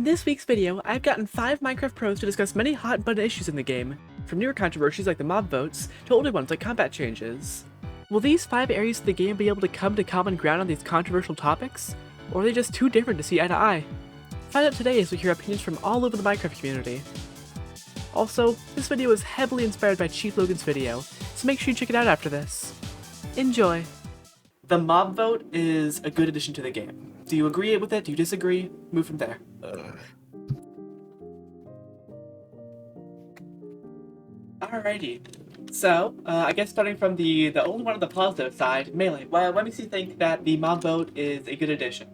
In this week's video, I've gotten 5 Minecraft pros to discuss many hot-button issues in the game, from newer controversies like the mob votes, to older ones like combat changes. Will these 5 areas of the game be able to come to common ground on these controversial topics? Or are they just too different to see eye to eye? Find out today as we hear opinions from all over the Minecraft community. Also, this video is heavily inspired by Chief Logan's video, so make sure you check it out after this. Enjoy! The mob vote is a good addition to the game. Do you agree with it? Do you disagree? Move from there. Alrighty. So, I guess starting from the only one on the positive side, Melee, what makes you think that the mob vote is a good addition?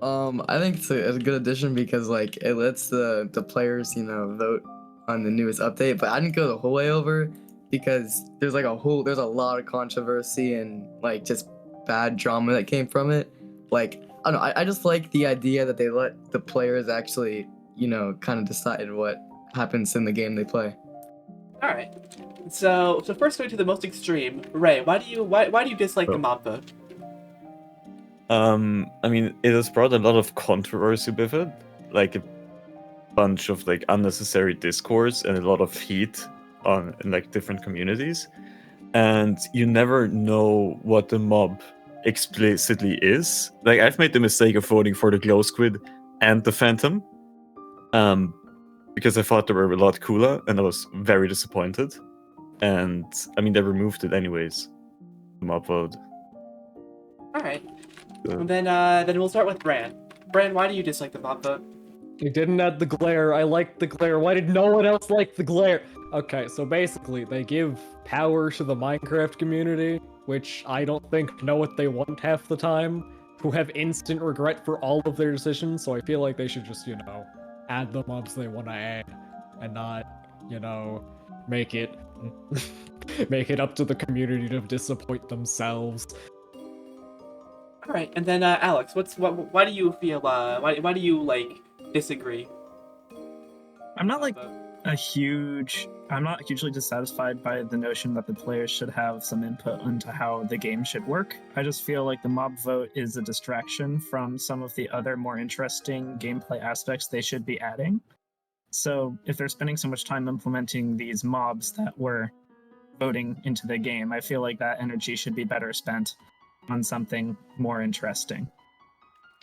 I think it's a good addition because like it lets the players, vote on the newest update. But I didn't go the whole way over because there's a lot of controversy and like just bad drama that came from it. Like I don't know, I just like the idea that they let the players actually, kind of decide what happens in the game they play. All right. So first going to the most extreme, Ray, why do you dislike the mob vote? I mean, it has brought a lot of controversy with it, like a bunch of like unnecessary discourse and a lot of heat in like different communities, and you never know what the mob explicitly is. Like I've made the mistake of voting for the Glow Squid and the Phantom, because I thought they were a lot cooler, and I was very disappointed. And I mean, they removed it anyways. The mob vote. All right. And then we'll start with Bran. Bran, why do you dislike the mob vote? They didn't add the glare. I liked the glare. Why did no one else like the glare? Okay, so basically, they give power to the Minecraft community, which I don't think know what they want half the time, who have instant regret for all of their decisions, so I feel like they should just, add the mobs they want to add, and not, make it make it up to the community to disappoint themselves. All right, and then Alex, why do you feel why do you disagree? I'm not hugely dissatisfied by the notion that the players should have some input into how the game should work. I just feel like the mob vote is a distraction from some of the other more interesting gameplay aspects they should be adding. So if they're spending so much time implementing these mobs that we're voting into the game, I feel like that energy should be better spent on something more interesting.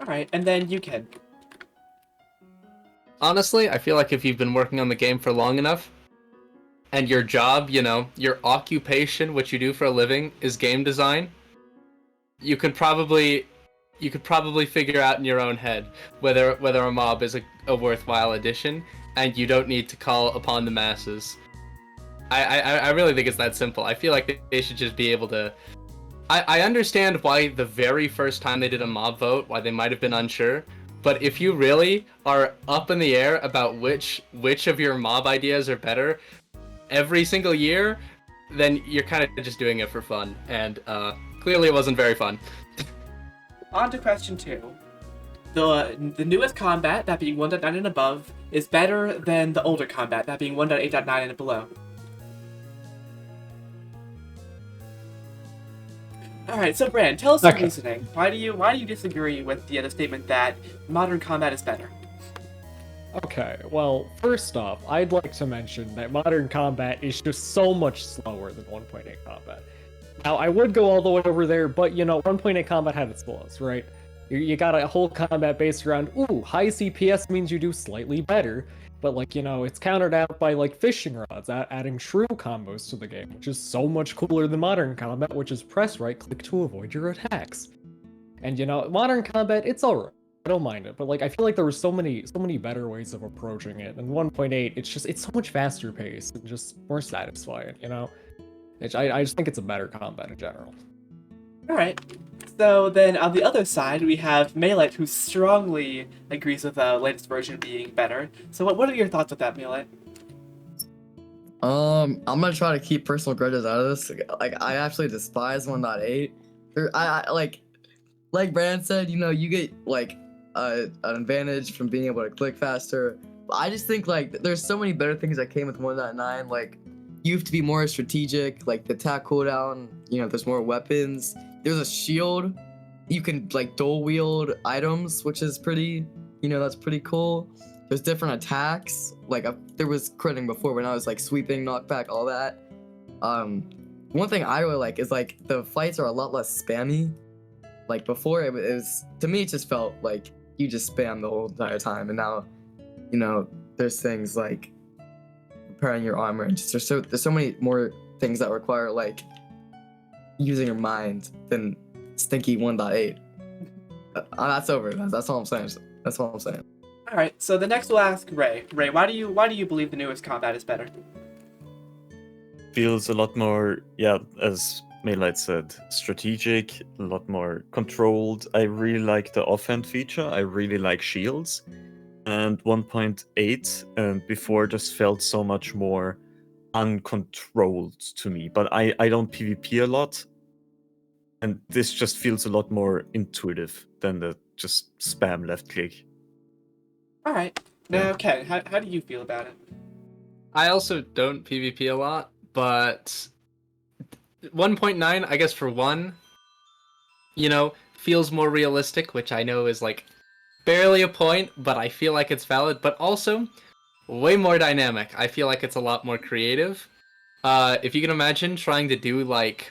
All right, and then you can. Honestly, I feel like if you've been working on the game for long enough, and your job, your occupation, what you do for a living, is game design, you could probably figure out in your own head whether a mob is a worthwhile addition, and you don't need to call upon the masses. I really think it's that simple. I feel like they should just be able to. I understand why the very first time they did a mob vote, why they might have been unsure. But if you really are up in the air about which of your mob ideas are better every single year, then you're kind of just doing it for fun. And clearly it wasn't very fun. On to question 2. The newest combat, that being 1.9 and above, is better than the older combat, that being 1.8.9 and below. Alright, so Bran, tell us your reasoning. Why do you disagree with the statement that modern combat is better? Okay, well, first off, I'd like to mention that modern combat is just so much slower than 1.8 combat. Now, I would go all the way over there, but 1.8 combat had its flaws, right? You got a whole combat based around, high CPS means you do slightly better, but it's countered out by fishing rods, adding shrew combos to the game, which is so much cooler than modern combat, which is press right click to avoid your attacks. And modern combat, it's alright. I don't mind it, but I feel like there were so many better ways of approaching it. And 1.8, it's so much faster paced and just more satisfying, I just think it's a better combat in general. Alright. So then on the other side, we have Melee, who strongly agrees with the latest version being better. So what are your thoughts with that, Melee? I'm gonna try to keep personal grudges out of this. I actually despise 1.8. I like Brandon said, you get an advantage from being able to click faster. But I just think there's so many better things that came with 1.9. You have to be more strategic, the attack cooldown, there's more weapons. There's a shield. You can dual wield items, which is pretty that's pretty cool. There's different attacks. Like there was critting before when I was like sweeping, knockback, all that. One thing I really like is like the fights are a lot less spammy. Like before, it was to me it just felt like you just spam the whole entire time, and now, there's things like preparing your armor, and just there's so many more things that require like using your mind than Stinky 1.8. That's over. That's all I'm saying. That's all I'm saying. All right. So the next we'll ask Ray. Ray, why do you believe the newest combat is better? Feels a lot more, yeah, as Maylight said, strategic, a lot more controlled. I really like the offhand feature. I really like shields. And 1.8 and before just felt so much more uncontrolled to me. But I don't PvP a lot. And this just feels a lot more intuitive than the just spam left click. All right. Now, okay. How do you feel about it? I also don't PvP a lot, but 1.9, I guess for one, feels more realistic, which I know is like barely a point, but I feel like it's valid, but also way more dynamic. I feel like it's a lot more creative. If you can imagine trying to do like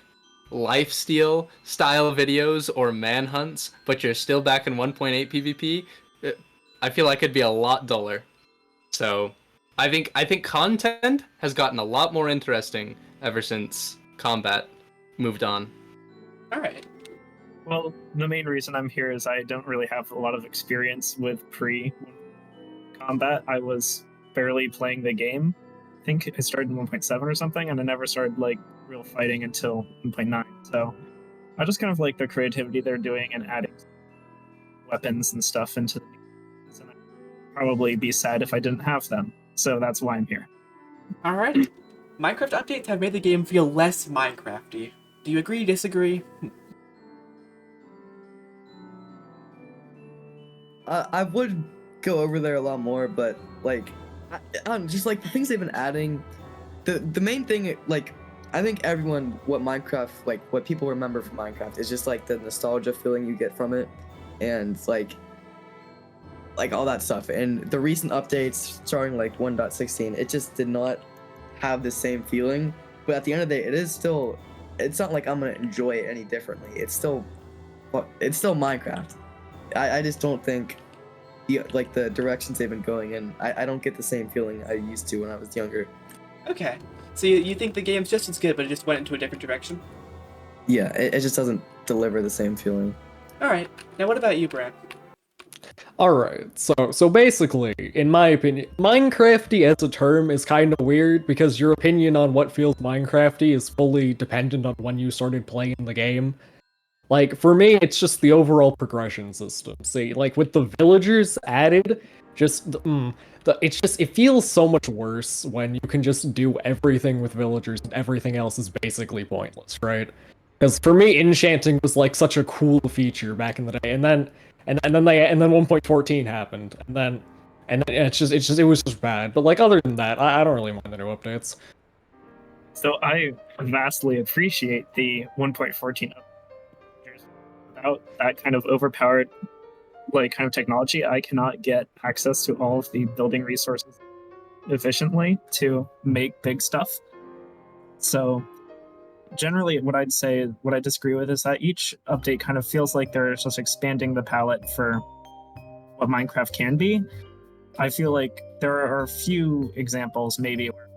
lifesteal style videos or manhunts, but you're still back in 1.8 PvP, I feel like it'd be a lot duller. So I think content has gotten a lot more interesting ever since combat moved on. All right. Well, the main reason I'm here is I don't really have a lot of experience with pre-combat. I was barely playing the game. I think I started in 1.7 or something, and I never started like real fighting until 1.9. So I just kind of like the creativity they're doing and adding weapons and stuff into the game. And I'd probably be sad if I didn't have them. So that's why I'm here. All right. Minecraft updates have made the game feel less Minecrafty. Do you agree, disagree? I would go over there a lot more, but like, just like the things they've been adding, the main thing, like, I think what people remember from Minecraft is just like the nostalgia feeling you get from it, and like all that stuff. And the recent updates, starting like 1.16, it just did not have the same feeling. But at the end of the day, it's not like I'm gonna enjoy it any differently. It's still Minecraft. I just don't think the directions they've been going in, I don't get the same feeling I used to when I was younger. Okay. So you think the game's just as good, but it just went into a different direction? Yeah, it just doesn't deliver the same feeling. All right. Now, what about you, Brad? Alright, so basically, in my opinion, Minecrafty as a term is kind of weird because your opinion on what feels Minecrafty is fully dependent on when you started playing the game. Like, for me, it's just the overall progression system. See, like, with the villagers added, it feels so much worse when you can just do everything with villagers and everything else is basically pointless, right? Because for me, enchanting was like such a cool feature back in the day, and then 1.14 happened, and then it was just bad. But like other than that, I don't really mind the new updates. So I vastly appreciate the 1.14 updates. Without that kind of overpowered kind of technology, I cannot get access to all of the building resources efficiently to make big stuff. So generally what I disagree with is that each update kind of feels like they're just expanding the palette for what Minecraft can be. I feel like there are a few examples maybe where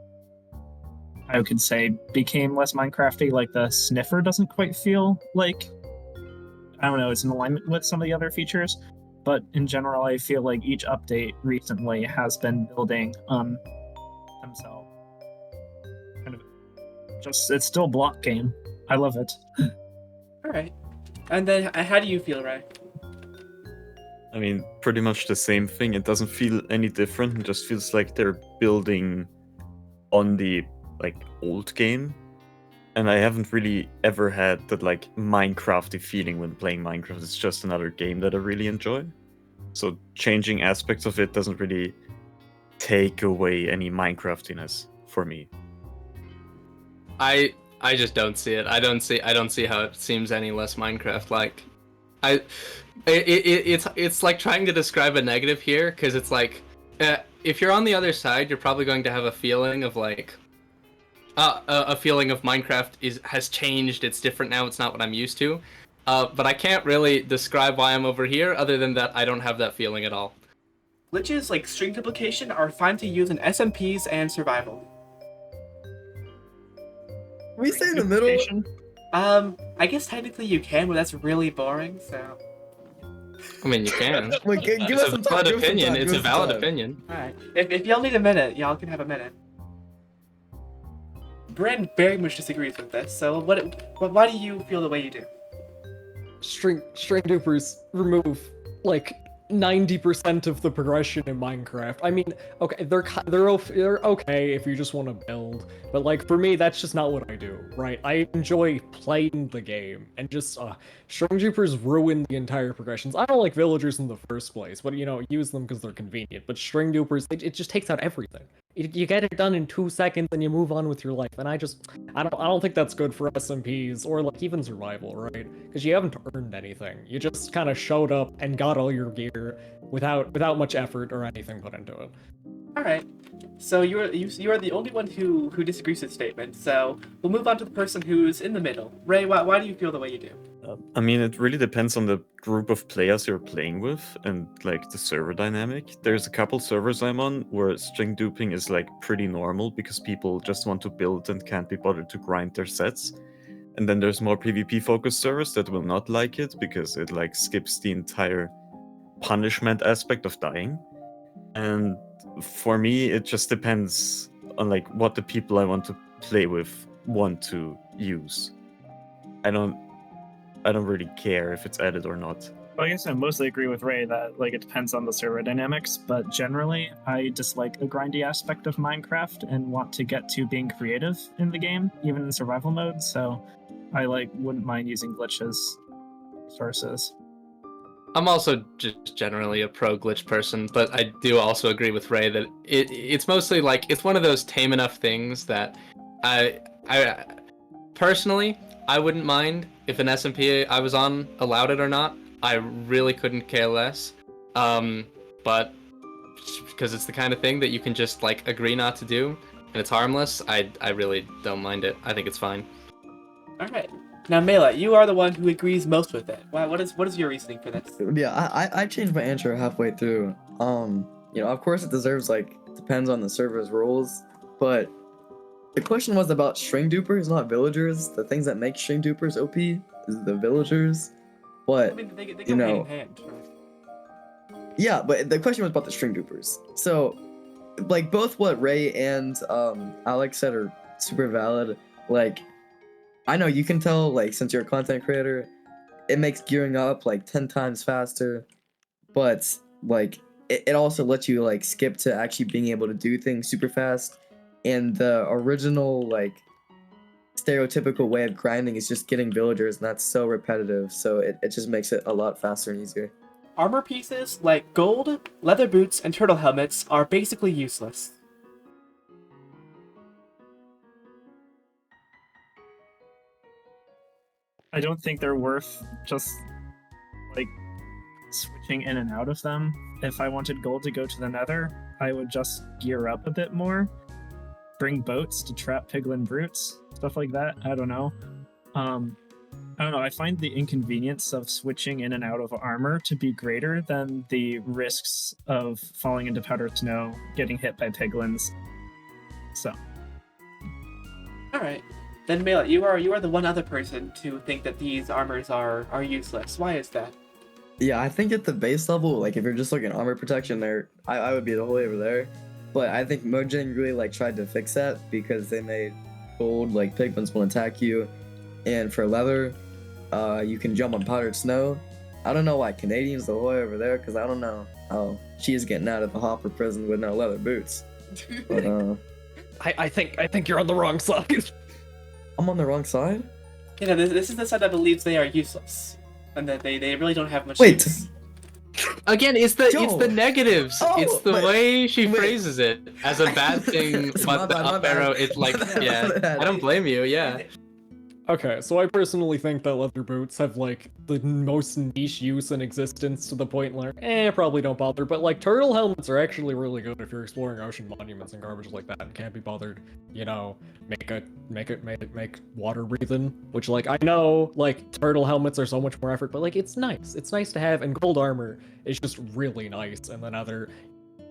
I could say became less Minecrafty, like the sniffer doesn't quite feel like, I don't know, it's in alignment with some of the other features. But in general, I feel like each update recently has been building on themselves. It's still a block game. I love it. All right. And then, how do you feel, Ray? I mean, pretty much the same thing. It doesn't feel any different. It just feels like they're building on the old game. And I haven't really ever had that Minecrafty feeling when playing Minecraft. It's just another game that I really enjoy. So changing aspects of it doesn't really take away any Minecraftiness for me. I just don't see it. I don't see how it seems any less Minecraft like. It's like trying to describe a negative here, because it's like, if you're on the other side, you're probably going to have a feeling of like, a feeling of Minecraft has changed. It's different now. It's not what I'm used to. But I can't really describe why I'm over here, other than that I don't have that feeling at all. Glitches like string duplication are fine to use in SMPs and survival. We stay in the middle. Duplication? I guess technically you can, but that's really boring, so... I mean, you can. Wait, give It's us a some time. valid give us some opinion. time, It's give a us some valid time. opinion. Alright. If y'all need a minute, y'all can have a minute. Brand very much disagrees with this, so why do you feel the way you do? String dupers remove like 90% of the progression in Minecraft. I mean, okay, they're okay if you just want to build, but like for me, that's just not what I do, right? I enjoy playing the game, and just string dupers ruin the entire progressions. I don't like villagers in the first place, but you know, use them because they're convenient. But string dupers, it just takes out everything. You get it done in 2 seconds, and you move on with your life. And I don't think that's good for SMPs or like even survival, right? Because you haven't earned anything. You just kind of showed up and got all your gear without much effort or anything put into it. Alright. So you are the only one who disagrees with this statement, so we'll move on to the person who's in the middle. Ray, why do you feel the way you do? I mean, it really depends on the group of players you're playing with and like the server dynamic. There's a couple servers I'm on where string duping is like pretty normal because people just want to build and can't be bothered to grind their sets. And then there's more PvP focused servers that will not like it because it like skips the entire punishment aspect of dying. And for me, it just depends on like what the people I want to play with want to use. I don't really care if it's added or not. Well, I guess I mostly agree with Ray that like it depends on the server dynamics, but generally I dislike the grindy aspect of Minecraft and want to get to being creative in the game, even in survival mode. So I wouldn't mind using glitches sources. I'm also just generally a pro glitch person, but I do also agree with Ray that it's mostly like it's one of those tame enough things that I personally I wouldn't mind if an SMP I was on allowed it or not. I really couldn't care less. But because it's the kind of thing that you can just like agree not to do and it's harmless, I really don't mind it. I think it's fine. Alright. Now, Mela, you are the one who agrees most with it. What is your reasoning for this? Yeah, I changed my answer halfway through. You know, of course it deserves depends on the server's rules, but the question was about string dupers, not villagers. The things that make string dupers OP is the villagers. But I mean, they you go hand know, in hand, right? yeah, but the question was about the string dupers. So, like both what Ray and Alex said are super valid. Like, I know you can tell, like, since you're a content creator, it makes gearing up like 10 times faster, but like it also lets you like skip to actually being able to do things super fast. And the original like stereotypical way of grinding is just getting villagers, and that's so repetitive, so it just makes it a lot faster and easier. Armor pieces like gold, leather boots, and turtle helmets are basically useless. I don't think they're worth just like switching in and out of them. If I wanted gold to go to the nether, I would just gear up a bit more, bring boats to trap piglin brutes, stuff like that. I don't know. I don't know. I find the inconvenience of switching in and out of armor to be greater than the risks of falling into powdered snow, getting hit by piglins. So. Alright. Then Mela, you are the one other person to think that these armors are useless. Why is that? Yeah, I think at the base level, like if you're just looking at armor protection there, I would be the whole way over there. But I think Mojang really like tried to fix that because they made gold like piglins won't attack you, and for leather, you can jump on powdered snow. I don't know why Canadian's the whole way over there, because I don't know how she is getting out of the Hopper prison with no leather boots. But I think you're on the wrong side. I'm on the wrong side? You know, this is the side that believes they are useless, and that they really don't have much Wait. use. Again, it's the Joe. negatives. Oh, it's the but- way she wait. phrases it as a bad thing, My but the bad, my up bad. arrow, it's like, My yeah, bad. I don't blame you, yeah. Okay, so I personally think that leather boots have like the most niche use in existence to the point where, probably don't bother. But like turtle helmets are actually really good if you're exploring ocean monuments and garbage like that and can't be bothered, make water breathing. Which like I know like turtle helmets are so much more effort, but like it's nice. It's nice to have, and gold armor is just really nice. And then other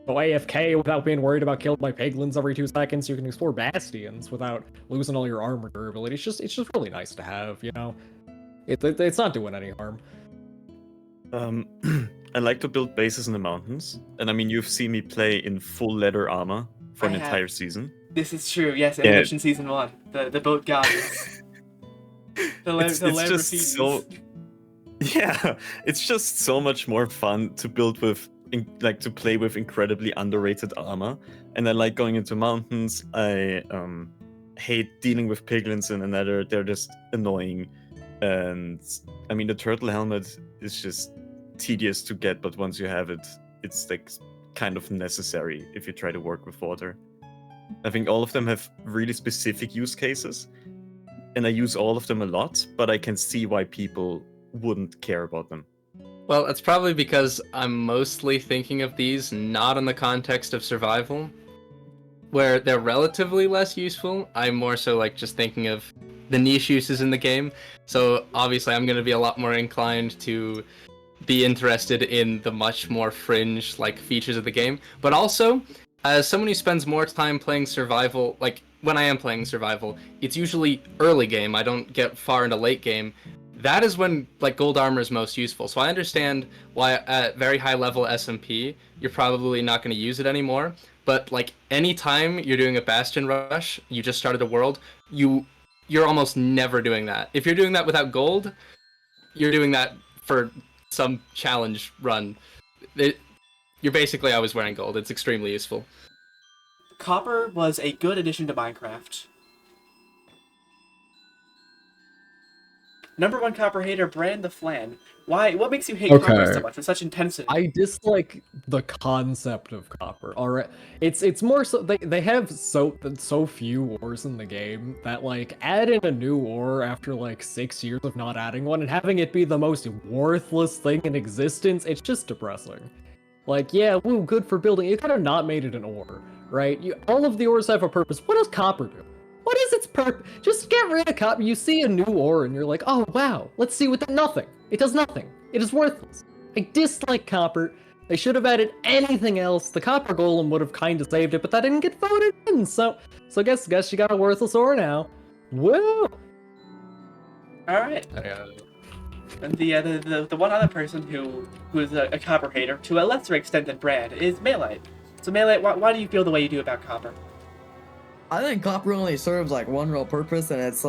go AFK without being worried about killed by piglins every 2 seconds. You can explore bastions without losing all your armor durability. It's just really nice to have, you know. It's not doing any harm. I like to build bases in the mountains, and I mean you've seen me play in full leather armor for I an have. entire season. This is true. Yes, Yeah. Evolution Season 1. The boat goddess. It's just so yeah, it's just so much more fun to build with, like to play with incredibly underrated armor. And I like going into mountains. I hate dealing with piglins in the Nether. They're just annoying. And I mean the turtle helmet is just tedious to get, but once you have it, it's like kind of necessary if you try to work with water. I think all of them have really specific use cases, and I use all of them a lot, but I can see why people wouldn't care about them. Well, it's probably because I'm mostly thinking of these not in the context of survival, where they're relatively less useful. I'm more so like just thinking of the niche uses in the game. So obviously I'm going to be a lot more inclined to be interested in the much more fringe like features of the game. But also, as someone who spends more time playing survival, like when I am playing survival, it's usually early game. I don't get far into late game. That is when like gold armor is most useful. So I understand why at very high level SMP you're probably not going to use it anymore. But like anytime you're doing a bastion rush, you just started a world, you're almost never doing that. If you're doing that without gold, you're doing that for some challenge run. You're basically always wearing gold. It's extremely useful. Copper was a good addition to Minecraft. Number 1 copper hater, Brand the Flan. Why? What makes you hate copper so Okay. much with such intensity? I dislike the concept of copper. Alright, it's more so they have so few ores in the game that like add in a new ore after like 6 years of not adding one and having it be the most worthless thing in existence. It's just depressing. Like, yeah, woo, good for building. You could have not made it an ore, right? All of the ores have a purpose. What does copper do? What is its purpose? Just get rid of copper. You see a new ore and you're like, oh wow, let's see what nothing. It does nothing. It is worthless. I dislike copper. They should have added anything else. The copper golem would have kind of saved it, but that didn't get voted in. So guess you got a worthless ore now. Woo! Alright. And the one other person who's a copper hater, to a lesser extent than Brand, is Melee. So Melee, why do you feel the way you do about copper? I think copper only serves like one real purpose, and it's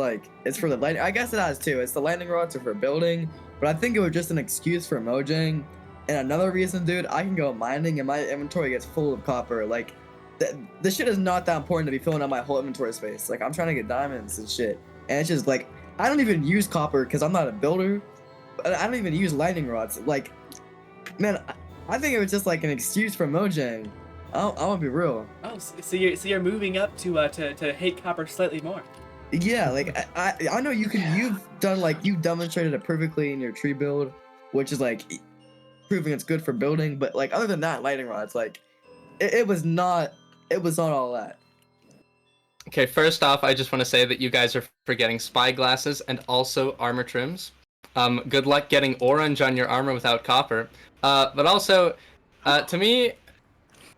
for the landing. I guess it has two. It's the landing rods or for building, but I think it was just an excuse for mojang. And another reason, dude, I can go mining and my inventory gets full of copper. Like, this shit is not that important to be filling up my whole inventory space. Like, I'm trying to get diamonds and shit, and it's just like I don't even use copper because I'm not a builder. I don't even use lightning rods. Like, man, I think it was just like an excuse for mojang. I want to be real. Oh, so you're moving up to hate copper slightly more. Yeah, like I know you've demonstrated it perfectly in your tree build, which is like proving it's good for building. But like other than that, lightning rods, like it was not all that. Okay, first off, I just want to say that you guys are forgetting spy glasses and also armor trims. Good luck getting orange on your armor without copper. But also, to me,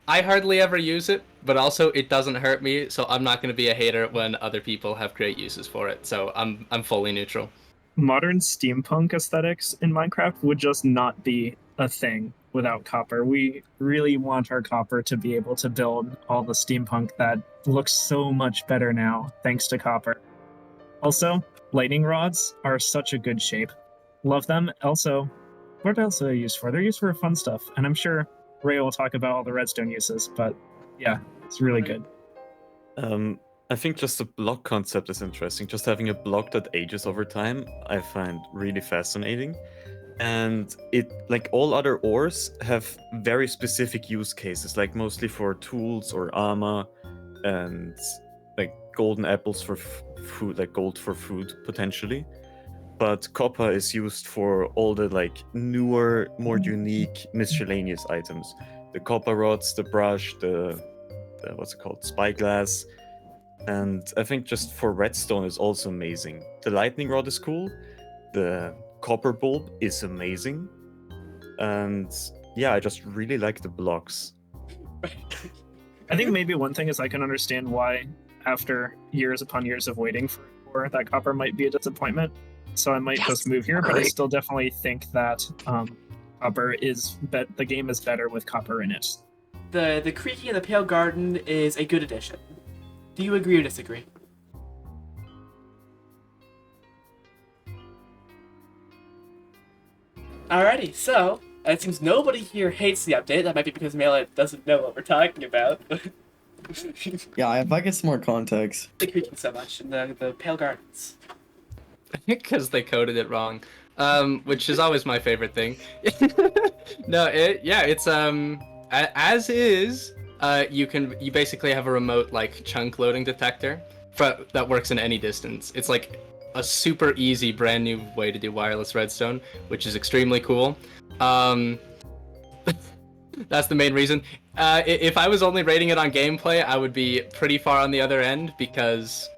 I hardly ever use it, but also it doesn't hurt me, so I'm not going to be a hater when other people have great uses for it. So I'm fully neutral. Modern steampunk aesthetics in Minecraft would just not be a thing without copper. We really want our copper to be able to build all the steampunk that looks so much better now thanks to copper. Also, lightning rods are such a good shape. Love them. Also, what else are they used for? They're used for fun stuff, and I'm sure Ray will talk about all the redstone uses, but yeah, it's really good. I think just the block concept is interesting. Just having a block that ages over time, I find really fascinating. And it, like all other ores, have very specific use cases, like mostly for tools or armor. And like golden apples for food, like gold for food potentially. But copper is used for all the like newer, more unique miscellaneous items. The copper rods, the brush, the what's it called, spyglass, and I think just for redstone is also amazing. The lightning rod is cool. The copper bulb is amazing, and yeah, I just really like the blocks. I think maybe one thing is I can understand why, after years upon years of waiting for that copper might be a disappointment. So I might just move here, but I still definitely think that copper is the game is better with copper in it. The Creaking in the Pale Garden is a good addition. Do you agree or disagree? Alrighty, so it seems nobody here hates the update. That might be because Melee doesn't know what we're talking about. Yeah, if I get some more context. The Creaking so much in the Pale Gardens. Because they coded it wrong, which is always my favorite thing. No, it's as is. You basically have a remote like chunk loading detector that works in any distance. It's like a super easy brand new way to do wireless redstone, which is extremely cool. That's the main reason. If I was only rating it on gameplay, I would be pretty far on the other end because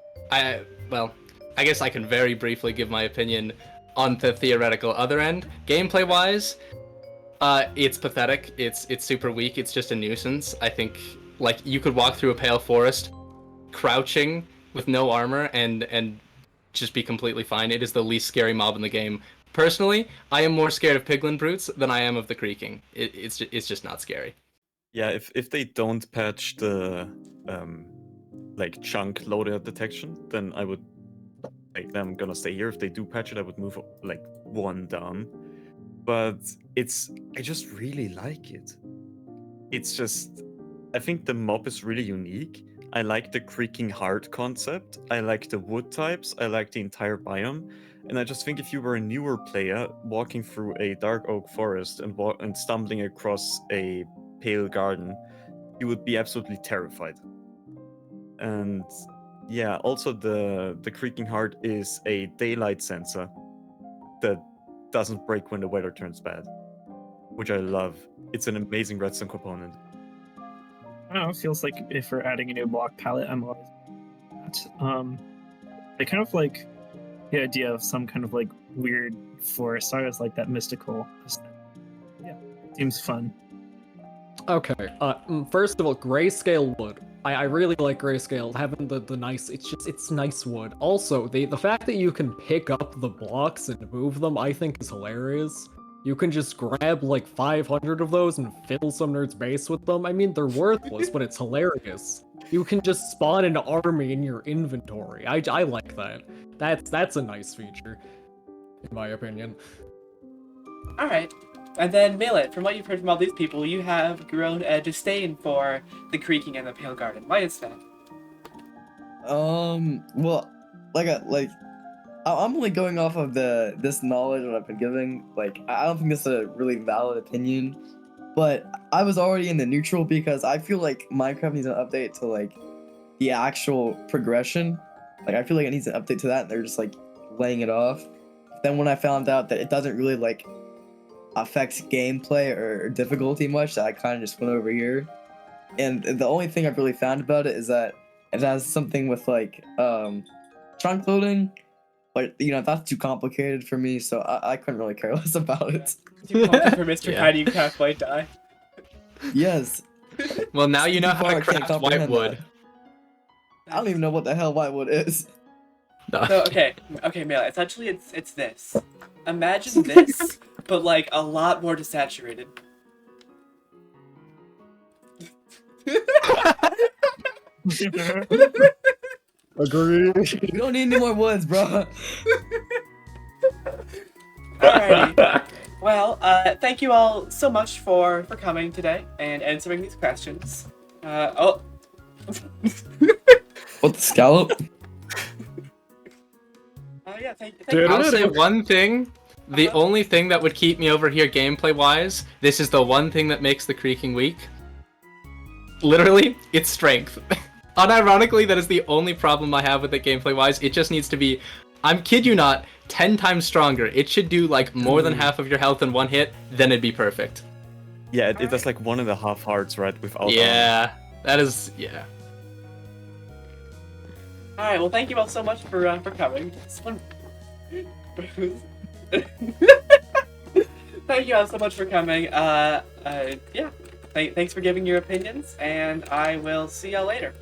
I guess I can very briefly give my opinion on the theoretical other end. Gameplay-wise, it's pathetic. It's super weak. It's just a nuisance. I think like you could walk through a pale forest, crouching with no armor, and just be completely fine. It is the least scary mob in the game. Personally, I am more scared of piglin brutes than I am of the creaking. It's just not scary. Yeah, if they don't patch the like chunk loader detection, then I would. Like, I'm gonna stay here. If they do patch it, I would move like one down. But I just really like it. It's just, I think the mob is really unique. I like the creaking heart concept. I like the wood types. I like the entire biome. And I just think if you were a newer player walking through a dark oak forest and stumbling across a pale garden, you would be absolutely terrified. And yeah, also the creaking heart is a daylight sensor that doesn't break when the weather turns bad, which I love. It's an amazing redstone component. I don't know, it feels like if we're adding a new block palette, I'm always that. I kind of like the idea of some kind of like weird forest. I always like that mystical aesthetic. Yeah, seems fun. Okay, first of all, grayscale wood. I really like grayscale, having the nice, it's nice wood. Also, the fact that you can pick up the blocks and move them, I think is hilarious. You can just grab like 500 of those and fill some nerd's base with them. I mean, they're worthless, but it's hilarious. You can just spawn an army in your inventory. I like that. That's a nice feature, in my opinion. Alright. And then, Melee, from what you've heard from all these people, you have grown a disdain for the Creaking and the Pale Garden. Why is that? Well, I'm only going off of this knowledge that I've been giving. Like, I don't think this is a really valid opinion, but I was already in the neutral because I feel like Minecraft needs an update to like the actual progression. Like, I feel like it needs an update to that, and they're just like laying it off. Then when I found out that it doesn't really like affects gameplay or difficulty much, I kind of just went over here. And the only thing I've really found about it is that it has something with like chunk loading, but you know that's too complicated for me, so I couldn't really care less about it. You called for Mr. Yeah. Kaido, you can't quite die. Yes. Well, now you know how to I can't craft comprehend whitewood. I don't even know what the hell whitewood is. No. So, okay, Melee, essentially it's this. Imagine this, but like a lot more desaturated. Agree. We don't need any more woods, bro. Alrighty. Well, thank you all so much for coming today and answering these questions. What, the scallop? Yeah, thank Dude, you. I'll say one thing. The only thing that would keep me over here gameplay-wise, this is the one thing that makes the creaking weak. Literally, it's strength. Unironically, that is the only problem I have with it gameplay-wise. It just needs to be, I'm kid you not, 10 times stronger. It should do like more than half of your health in one hit, then it'd be perfect. Yeah, it does like 1.5 hearts, right? Without Yeah, that is, yeah. All right. Well, thank you all so much for coming. Thank you all so much for coming. Yeah. Thanks for giving your opinions, and I will see y'all later.